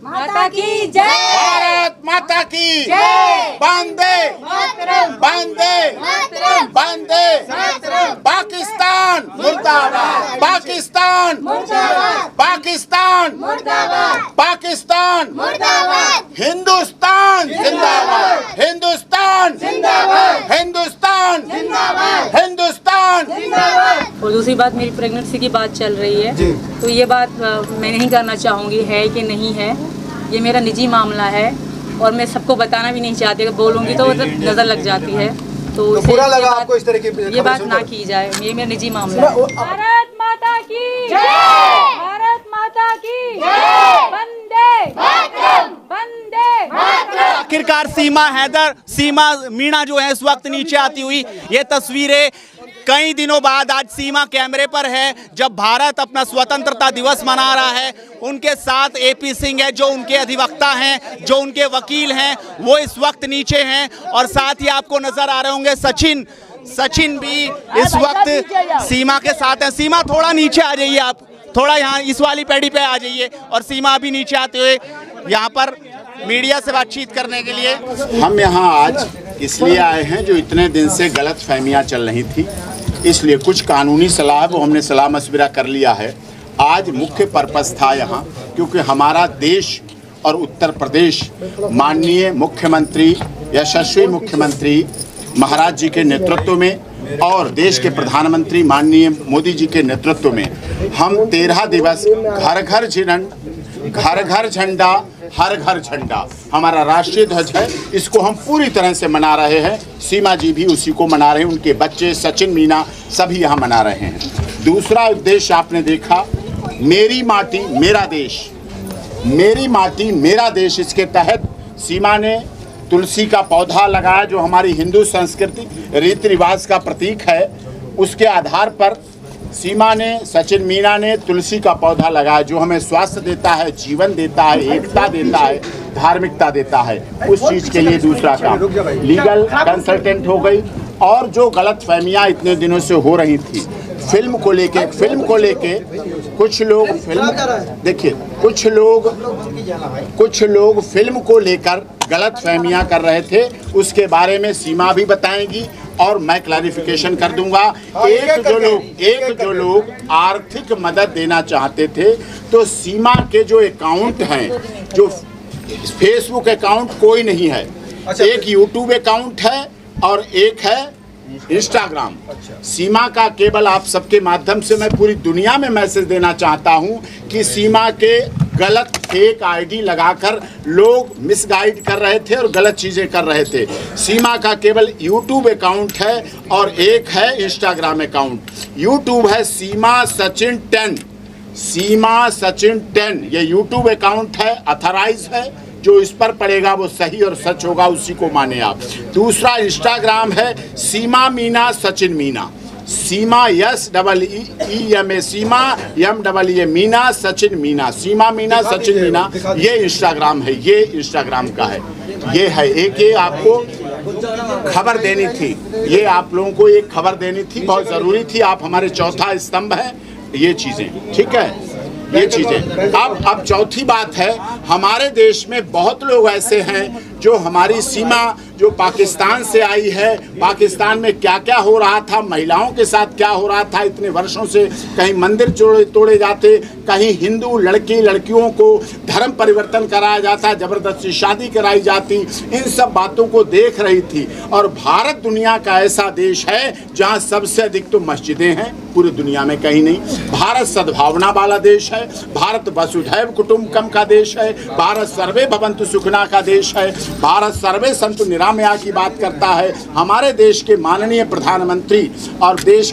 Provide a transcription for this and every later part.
माता की जय। भारत माता की जय। वंदे मातरम। वंदे मातरम। वंदे मातरम। पाकिस्तान मुर्दाबाद, पाकिस्तान मुर्दाबाद, पाकिस्तान मुर्दाबाद, पाकिस्तान मुर्दाबाद, हिंदुस्तान जिंदाबाद, हिंदुस्तान जिंदाबाद, हिंदुस्तान जिंदाबाद, हिंदुस्तान। जिंदाबाद। और दूसरी बात, मेरी प्रेगनेंसी की बात चल रही है, तो ये बात मैं नहीं करना चाहूँगी है कि नहीं है, ये मेरा निजी मामला है और मैं सबको बताना भी नहीं चाहती। अगर बोलूँगी तो नज़र लग जाती है, तो बुरा लगा आपको इस तरह की ये बात ना की जाए। ये मेरा निजी मामला है। भारत माता की जय। भारत माता की जय। वंदे मातरम, वंदे मातरम। आखिरकार सीमा मीणा जो है इस वक्त नीचे आती हुई ये तस्वीरें कई दिनों बाद आज सीमा कैमरे पर है, जब भारत अपना स्वतंत्रता दिवस मना रहा है। उनके साथ एपी सिंह है जो उनके अधिवक्ता हैं, जो उनके वकील हैं, वो इस वक्त नीचे हैं। और साथ ही आपको नजर आ रहे होंगे सचिन भी इस वक्त सीमा के साथ हैं। सीमा थोड़ा नीचे आ जाइए, आप थोड़ा यहाँ इस वाली पैड़ी पे आ जाइए। और सीमा अभी नीचे आते हुए यहाँ पर मीडिया से बातचीत करने के लिए। हम यहाँ आज इसलिए आए हैं जो इतने दिन से गलत फहमियाँ चल रही थी, इसलिए कुछ कानूनी सलाह वो हमने सलाह मशविरा कर लिया है। आज मुख्य पर्पस था यहाँ, क्योंकि हमारा देश और उत्तर प्रदेश माननीय मुख्यमंत्री, यशस्वी मुख्यमंत्री महाराज जी के नेतृत्व में और देश के प्रधानमंत्री माननीय मोदी जी के नेतृत्व में हम 13 दिवस घर घर झंडा हर घर झंडा हमारा राष्ट्रीय ध्वज है, इसको हम पूरी तरह से मना रहे हैं। सीमा जी भी उसी को मना रहे हैं, उनके बच्चे सचिन मीना सभी यहाँ मना रहे हैं। दूसरा उद्देश्य आपने देखा, मेरी माटी मेरा देश, मेरी माटी मेरा देश। इसके तहत सीमा ने तुलसी का पौधा लगाया जो हमारी हिंदू संस्कृति रीति रिवाज का प्रतीक है। उसके आधार पर सीमा ने, सचिन मीना ने तुलसी का पौधा लगाया जो हमें स्वास्थ्य देता है, जीवन देता है, एकता देता है, धार्मिकता देता है। उस चीज़ के लिए दूसरा काम लीगल कंसल्टेंट हो गई। और जो गलत फहमियाँ इतने दिनों से हो रही थी फिल्म को लेके कुछ लोग देखिए कुछ लोग फिल्म को लेकर गलत फहमियाँ कर रहे थे, उसके बारे में सीमा भी बताएंगी और मैं क्लैरिफिकेशन कर दूंगा। एक जो लोग आर्थिक मदद देना चाहते थे, तो सीमा के जो अकाउंट हैं, जो फेसबुक अकाउंट कोई नहीं है, एक यूट्यूब अकाउंट है और एक है इंस्टाग्राम। सीमा का केवल आप सबके माध्यम से मैं पूरी दुनिया में मैसेज देना चाहता हूं कि सीमा के गलत फेक आईडी लगाकर लोग मिसगाइड कर रहे थे और गलत चीज़ें कर रहे थे। सीमा का केवल यूट्यूब अकाउंट है और एक है इंस्टाग्राम अकाउंट। यूट्यूब है सीमा सचिन 10, सीमा सचिन 10 ये यूट्यूब अकाउंट है, अथराइज है। जो इस पर पड़ेगा वो सही और सच होगा, उसी को माने आप। दूसरा इंस्टाग्राम है सीमा मीना सचिन मीना, सीमा SEEMA, सीमा MEE मीना सचिन मीना, सीमा मीना सचिन मीना, ये इंस्टाग्राम है, ये इंस्टाग्राम का है। ये है एक, ये आपको खबर देनी थी, ये आप लोगों को एक खबर देनी थी, बहुत ज़रूरी थी। आप हमारे चौथा स्तंभ हैं, ये चीज़ें ठीक है, ये चीज़ें। अब चौथी बात है, हमारे देश में बहुत लोग ऐसे हैं जो हमारी सीमा जो पाकिस्तान से आई है, पाकिस्तान में क्या क्या हो रहा था, महिलाओं के साथ क्या हो रहा था इतने वर्षों से, कहीं मंदिर तोड़े जाते, कहीं हिंदू लड़कियों को धर्म परिवर्तन कराया जाता, ज़बरदस्ती शादी कराई जाती, इन सब बातों को देख रही थी। और भारत दुनिया का ऐसा देश है जहाँ सबसे अधिक तो मस्जिदें हैं, पूरी दुनिया में कहीं नहीं। भारत सद्भावना वाला देश है, भारत वसुधैव कुटुंबकम का देश है, भारत सर्वे भवन्तु सुखिनः का देश है, भारत सर्वे सन्तु निरामया की बात करता है। हमारे देश के माननीय प्रधानमंत्री और प्रदेश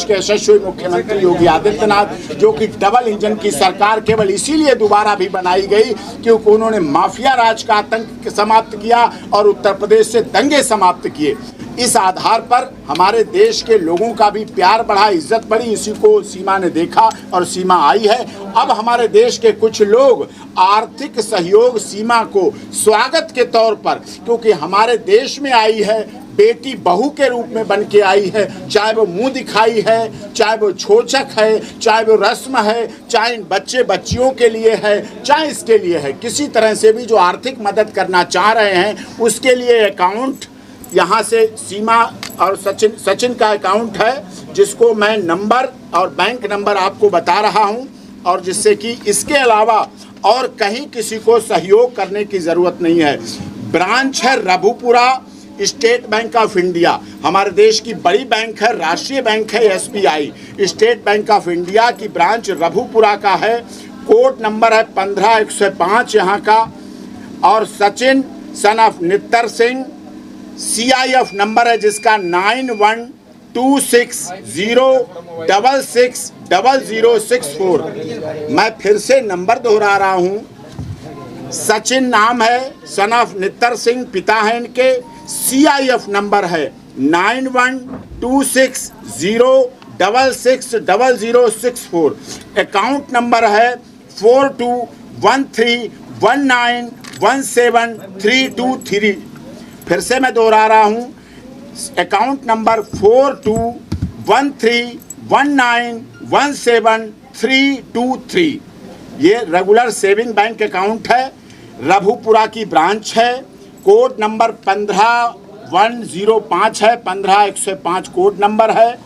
के यशस्वी मुख्यमंत्री योगी आदित्यनाथ, जो कि डबल इंजन की सरकार केवल इसीलिए दोबारा भी बनाई गई क्योंकि उन्होंने माफिया राज का आतंक समाप्त किया और उत्तर प्रदेश से दंगे समाप्त किए। इस आधार पर हमारे देश के लोगों का भी प्यार बढ़ा, इज्जत बढ़ी, इसी को सीमा ने देखा और सीमा आई है। अब हमारे देश के कुछ लोग आर्थिक सहयोग सीमा को स्वागत के तौर पर, क्योंकि हमारे देश में आई है, बेटी बहू के रूप में बन के आई है, चाहे वो मुंह दिखाई है, चाहे वो छोचक है, चाहे वो रस्म है, चाहे इन बच्चे बच्चियों के लिए है, चाहे इसके लिए है, किसी तरह से भी जो आर्थिक मदद करना चाह रहे हैं उसके लिए अकाउंट यहाँ से सीमा और सचिन का अकाउंट है, जिसको मैं नंबर और बैंक नंबर आपको बता रहा हूँ, और जिससे कि इसके अलावा और कहीं किसी को सहयोग करने की ज़रूरत नहीं है। ब्रांच है Raghupura state bank of India, हमारे देश की बड़ी बैंक है, राष्ट्रीय बैंक है SBI. State bank of India की ब्रांच रघुपुरा का है, कोड नंबर है 15105 यहाँ का, और Sachin son of Nittar Singh CIF number है जिसका 9126060064। मैं फिर से नंबर दोहरा रहा हूँ। सचिन नाम है, सन ऑफ नित्तर सिंह पिता है इनके, CIF नंबर है 9126060064। अकाउंट नंबर है 421319173223। फिर से मैं दोहरा रहा हूँ, अकाउंट नंबर 421319173223। ये रेगुलर सेविंग बैंक अकाउंट है, रघुपुरा की ब्रांच है, कोड नंबर 15105 है, 15105 कोड नंबर है,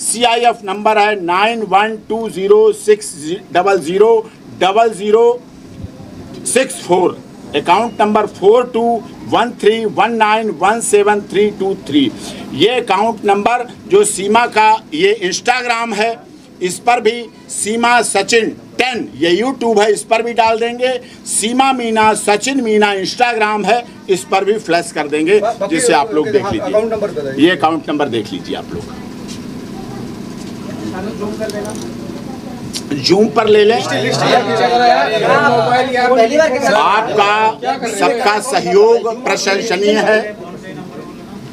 CIF नंबर है 9120600064। Account number 421319173223। ये अकाउंट नंबर जो सीमा का ये इंस्टाग्राम है, इस पर भी सीमा सचिन 10 ये यूट्यूब है, इस पर भी डाल देंगे। सीमा मीना सचिन मीना इंस्टाग्राम है, इस पर भी फ्लैश कर देंगे, जिससे आप लोग देख लीजिए। ये अकाउंट नंबर देख लीजिए आप लोग, जूम पर ले लें। आपका सबका सहयोग प्रशंसनीय है,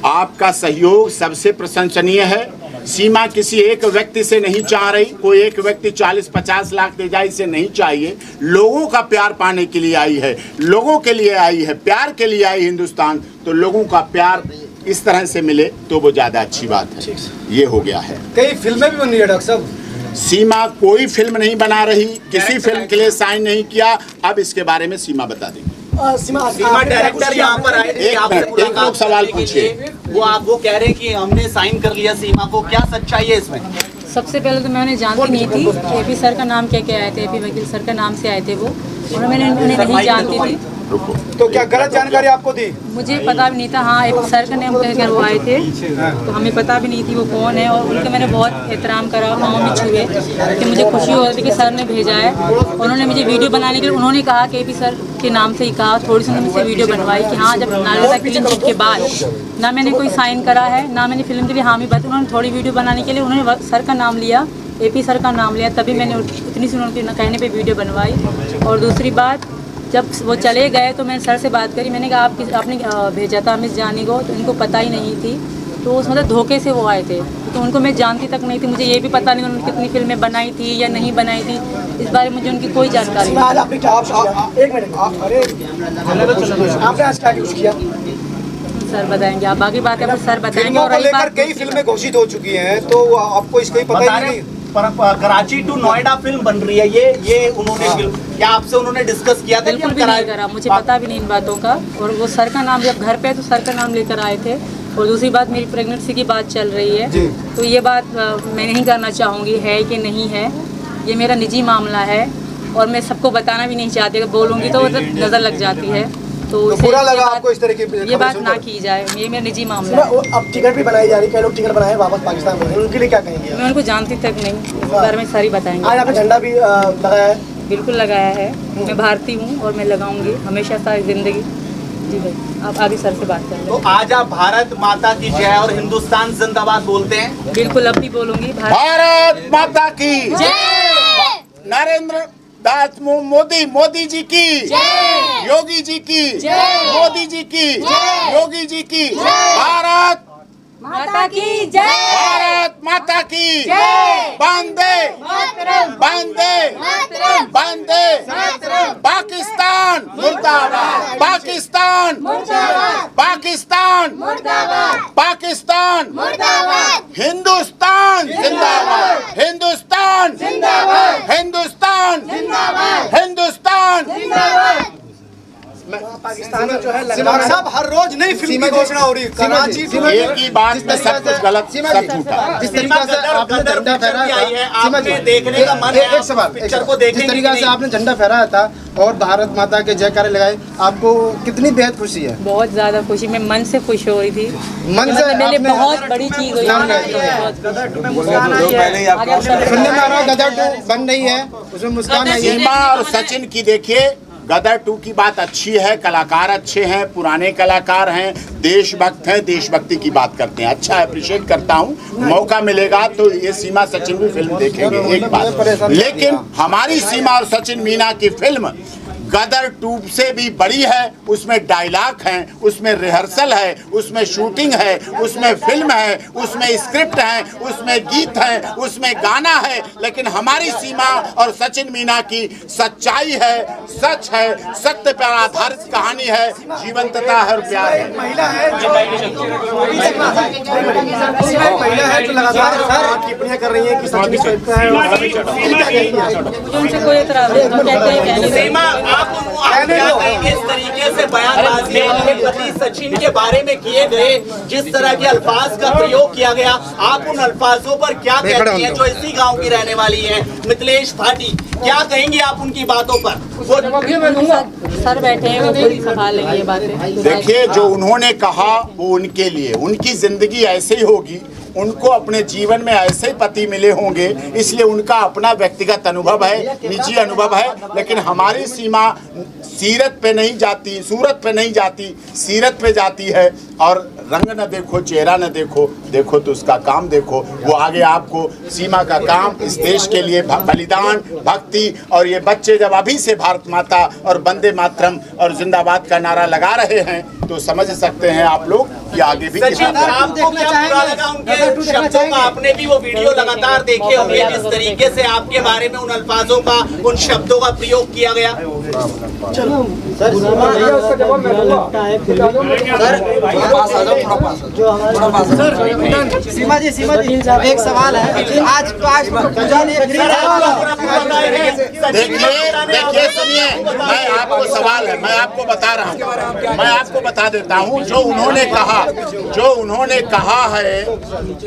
आपका सहयोग सबसे प्रशंसनीय है। सीमा किसी एक व्यक्ति से नहीं चाह रही, कोई एक व्यक्ति 40-50 लाख दे जाए, इसे नहीं चाहिए। लोगों का प्यार पाने के लिए आई है, लोगों के लिए आई है, प्यार के लिए आई हिंदुस्तान। तो लोगों का प्यार इस तरह से मिले तो वो ज्यादा अच्छी बात है। ये हो गया है। कई फिल्में भी बन रही है डॉक्टर साहब। सीमा कोई फिल्म नहीं बना रही, किसी फिल्म के लिए साइन नहीं किया। अब इसके बारे में सीमा बता देंगे। सीमा डायरेक्टर यहाँ पर आए थे, एक लोग सवाल पूछे, वो कह रहे हैं कि हमने साइन कर लिया सीमा को, क्या सच्चाई है इसमें? सबसे पहले तो मैं उन्हें जानती नहीं थी। एपी सर का नाम क्या आए थे, एपी वकील सर का नाम से आए थे वो, और मैंने उन्हें नहीं जानती थी। तो क्या गलत जानकारी आपको दी? मुझे पता भी नहीं था। हाँ, एपी सर का नाम कहकर वो आए थे, तो हमें पता भी नहीं थी वो कौन है, और उनका मैंने बहुत एहतराम करा, पाँव भी छुए कि मुझे खुशी हो रही थी कि सर ने भेजा है। उन्होंने मुझे वीडियो बनाने के लिए उन्होंने कहा कि एपी सर के नाम से ही कहा, थोड़ी सी मुझसे वीडियो बनवाई कि हाँ, जब नालंदा क्लीन चिट के बाद ना मैंने कोई साइन करा है, ना मैंने फिल्म के लिए हामी बात। उन्होंने थोड़ी वीडियो बनाने के लिए उन्होंने सर का नाम लिया, एपी सर का नाम लिया, तभी मैंने इतनी सी उनके कहने पे वीडियो बनवाई। और दूसरी बात, जब वो चले गए तो मैंने सर से बात करी, मैंने कहा आपने भेजा था मिस जानी को, तो इनको पता ही नहीं थी। तो उस मतलब धोखे से वो आए थे, तो उनको मैं जानती तक नहीं थी। मुझे ये भी पता नहीं उन्होंने कितनी फिल्में बनाई थी या नहीं बनाई थी, इस बारे में मुझे उनकी कोई जानकारी नहीं। सर बताएंगे, आप बाकी बात है सर बताएंगे। और कई फिल्में घोषित हो चुकी हैं, तो आपको इसका पता ही नहीं। कराची टू नोएडा फिल्म बन रही है, ये उन्होंने क्या आपसे उन्होंने डिस्कस किया था? बिल्कुल भी नहीं करा, मुझे पता भी नहीं इन बातों का। और वो सर का नाम, जब घर पे तो सर का नाम लेकर आए थे। और दूसरी बात, मेरी प्रेगनेंसी की बात चल रही है, तो ये बात मैं नहीं करना चाहूँगी है कि नहीं है, ये मेरा निजी मामला है और मैं सबको बताना भी नहीं चाहती। अगर बोलूँगी तो नज़र लग जाती है, तो बुरा लगा आपको इस तरह की ये बात ना की जाए। ये मेरा निजी मामला है। अब टिकट भी बनाई जा रही है, कई लोग टिकट बनाए वापस पाकिस्तान में, उनके लिए क्या कहेंगे? मैं उनको जानती तक नहीं, इस बारे में सारी बताएंगे। आज आपने झंडा भी लगाया है? बिल्कुल लगाया है, मैं भारतीय हूँ और मैं लगाऊंगी हमेशा सारी जिंदगी। जी भाई, आप आगे सर से बात करें। तो आज आप भारत माता की जय और हिंदुस्तान जिंदाबाद बोलते हैं? बिल्कुल, अब भी बोलूंगी। भारत माता की जय, नरेंद्र दास मोदी जी की जय, योगी जी की जय, मोदी जी की जय, योगी जी की। भारत माता की जय। भारत माता की जय। वंदे वंदे वंदे। पाकिस्तान मुर्दाबाद। पाकिस्तान मुर्दाबाद। पाकिस्तान मुर्दाबाद। पाकिस्तान मुर्दाबाद। हिंदुस्तान जिंदाबाद। हिंदुस्तान जिंदाबाद। हिंदुस्तान जिंदाबाद। हिंदुस्तान जिंदाबाद। पाकिस्तान में जो है सिमार साहब हर रोज नई फिल्म की घोषणा हो रही है। कराची एक ही बात में सब कुछ गलत सब झूठा। जिस तरीके से आपने झंडा फहराया था, आपने देखने का मन है, एक सवाल, पिक्चर को जिस देखेंगे तरीके से आपने झंडा फहराया था और भारत माता के जयकारे लगाए, आपको कितनी बेहद खुशी है? बहुत ज़्यादा खुशी, मैं मन से खुश हो रही थी। मन से मेरे लिए आपने- बहुत बड़ी चीज़ हुई। सुनने में आ रहा है गदर 2 बन रही है, उसमें मुस्कान आई है। सीमा और सचिन की देखिए, गदर 2 की बात अच्छी है, कलाकार अच्छे हैं, पुराने कलाकार हैं, देशभक्त हैं, देशभक्ति की बात करते हैं, अच्छा अप्रिशिएट करता हूं। मौका मिलेगा तो ये सीमा सचिन भी फिल्म देखेंगे, एक बात। लेकिन हमारी सीमा और सचिन मीना की फिल्म गदर 2 से भी बड़ी है। उसमें डायलॉग हैं, उसमें रिहर्सल है, उसमें शूटिंग है, उसमें फिल्म है, उसमें स्क्रिप्ट है, उसमें गीत है, उसमें गाना है। लेकिन हमारी सीमा और सचिन मीना की सच्चाई है, सच है, सत्य पर आधारित कहानी है, जीवंतता है और प्यार है। महिला है जो लगातार टिप्पणियां कर रही है कि सचिन उनसे कोई एतराज नहीं, वो कहते हैं कहने दो। सीमा, आप क्या कहेंगे इस तरीके से बयानबाजी अपने पति सचिन के बारे में किए गए, जिस तरह के अल्फाज का प्रयोग किया गया, आप उन अल्फाजों पर क्या कहती हैं जो इसी गांव की रहने वाली हैं, मिथिलेश भाटी, क्या कहेंगे आप उनकी बातों पर? सर बैठे हैं, वो खुद ही संभाल लेंगे ये बातें। देखिए, जो उन्होंने कहा वो उनके लिए, उनकी जिंदगी ऐसे ही होगी, उनको अपने जीवन में ऐसे पति मिले होंगे, इसलिए उनका अपना व्यक्तिगत अनुभव है, निजी अनुभव है। लेकिन हमारी सीमा सीरत पे नहीं जाती, सूरत पे नहीं जाती, सीरत पे जाती है। और रंग न देखो, चेहरा न देखो, देखो तो उसका काम देखो। वो आगे आपको सीमा का काम, इस देश के लिए बलिदान, भक्ति, और ये बच्चे जब अभी से भारत माता और वंदे मातरम और जिंदाबाद का नारा लगा रहे हैं तो समझ सकते हैं आप लोग कि आगे भी सचिन, आपको क्या बुरा लगा उनके शब्दों का? आपने भी वो वीडियो लगातार देखे होंगे, जिस तरीके से आपके बारे में उन अल्फाजों का, उन शब्दों का प्रयोग किया गया। सीमा जी एक सवाल है। आज देखिए सुनिए, मैं आपको सवाल है, मैं आपको बता रहा हूँ, मैं आपको बता देता हूँ। जो उन्होंने कहा है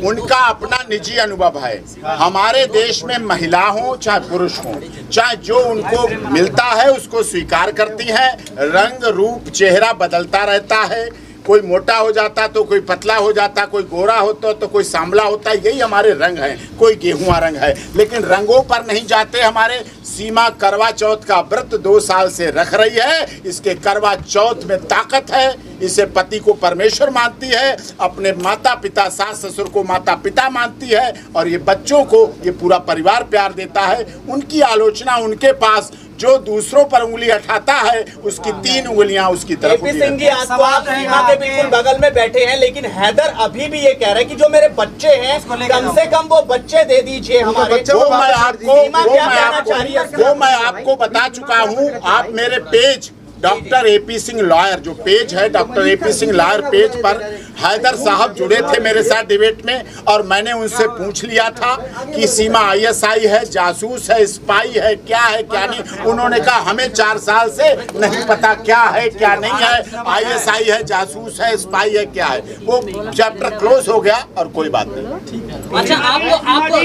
उनका अपना निजी अनुभव है। हमारे देश में महिला हो चाहे पुरुष हो, चाहे जो उनको मिलता है उसको स्वीकार करती हैं। रंग रूप चेहरा बदलता रहता है, कोई मोटा हो जाता तो कोई पतला हो जाता, कोई गोरा होता तो कोई सांवला होता, यही हमारे रंग हैं, कोई गेहुआ रंग है। लेकिन रंगों पर नहीं जाते। हमारे सीमा करवा चौथ का व्रत 2 साल से रख रही है। इसके करवा चौथ में ताकत है, इसे पति को परमेश्वर मानती है, अपने माता पिता सास ससुर को माता पिता मानती है, और ये बच्चों को ये पूरा परिवार प्यार देता है। उनकी आलोचना उनके पास जो दूसरों पर उंगली उठाता है उसकी 3 उंगलियां उसकी तरफ एपी सिंह जी, आज तो आप सीमा के बिल्कुल बगल में बैठे हैं, लेकिन हैदर अभी भी ये कह रहे हैं कि जो मेरे बच्चे हैं कम से कम वो बच्चे दे दीजिए हमारे। वो मैं आपको बता चुका हूँ। आप मेरे page doctor AP Singh lawyer, जो पेज है doctor AP Singh lawyer page पर हैदर साहब जुड़े थे मेरे साथ डिबेट में, और मैंने उनसे पूछ लिया था कि सीमा ISI है, जासूस है, स्पाई है, क्या है क्या नहीं। उन्होंने कहा हमें 4 साल से नहीं पता क्या है क्या नहीं है, ISI है, जासूस है, स्पाई है, क्या है। वो चैप्टर क्लोज हो गया और कोई बात नहीं। अच्छा, आपको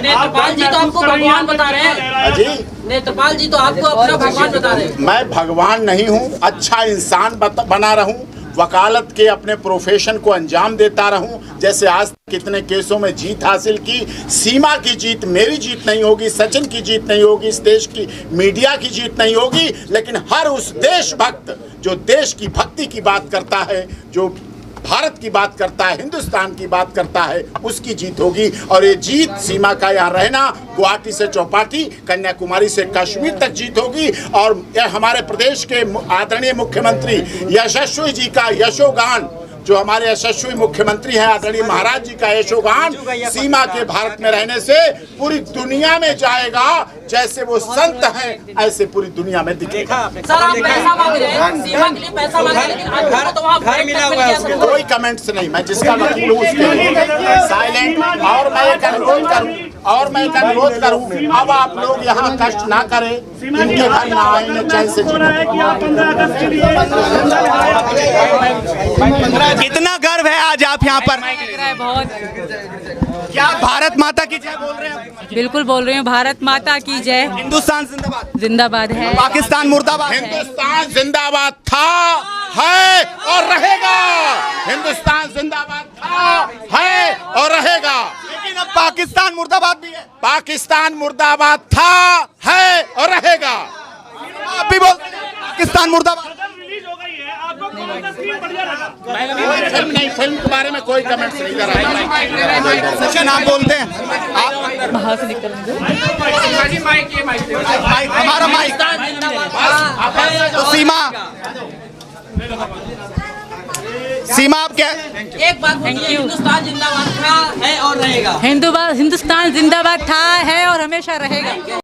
नेत्रपाल जी तो आपको भगवान बता रहे हैं जी, नेत्रपाल जी तो आपको अपना भगवान बता रहे हैं। मैं भगवान नहीं हूँ, अच्छा इंसान बना रहूं, वकालत के अपने प्रोफेशन को अंजाम देता रहूं। जैसे आज कितने केसों में जीत हासिल की। सीमा की जीत मेरी जीत नहीं होगी, सचिन की जीत नहीं होगी, इस देश की मीडिया की जीत नहीं होगी, लेकिन हर उस देशभक्त जो देश की भक्ति की बात करता है, जो भारत की बात करता है, हिंदुस्तान की बात करता है, उसकी जीत होगी। और ये जीत सीमा का यहाँ रहना, गुवाहाटी से चौपाटी, कन्याकुमारी से कश्मीर तक जीत होगी। और हमारे प्रदेश के आदरणीय मुख्यमंत्री यशस्वी जी का यशोगान जो हमारे यशस्वी मुख्यमंत्री हैं आदरणीय महाराज जी का यशोगान सीमा के भारत में रहने से पूरी दुनिया में जाएगा। जैसे वो संत हैं ऐसे पूरी दुनिया में दिखेगा। सर आप पैसा मांग रहे हैं, सीमा के लिए पैसा मांग रहे हैं, लेकिन आज तो वहाँ घर मिला हुआ है उसको। कोई कमेंट्स नहीं, मैं जिसका वकील हूँ उसके साइलेंट। और मैं एक अनुरोध करूँ अब आप लोग यहाँ कष्ट ना करें, इनके घर ना आए, इन्हें चैन से कितना गर्व है आज आप यहाँ पर, लग रहा है बहुत। क्या भारत माता की जय बोल रहे हैं? बिल्कुल बोल रही हूँ, भारत माता की जय। हिंदुस्तान जिंदाबाद। जिंदाबाद है। पाकिस्तान मुर्दाबाद। हिंदुस्तान जिंदाबाद था, है और रहेगा। हिंदुस्तान जिंदाबाद था, है और रहेगा। लेकिन अब पाकिस्तान मुर्दाबाद भी है। पाकिस्तान मुर्दाबाद था, है और रहेगा। आप भी बोलते हैं पाकिस्तान मुर्दाबाद। फिल्म नहीं, फिल्म के बारे में कोई कमेंट्स नहीं कर रहा। सचिन आप बोलते हैं, आप बाहर से निकल हमारा माइक तो सीमा आप क्या एक बात बोलिए, हिंदुस्तान जिंदाबाद था, है और रहेगा। हिंदुस्तान जिंदाबाद था, है और हमेशा रहेगा।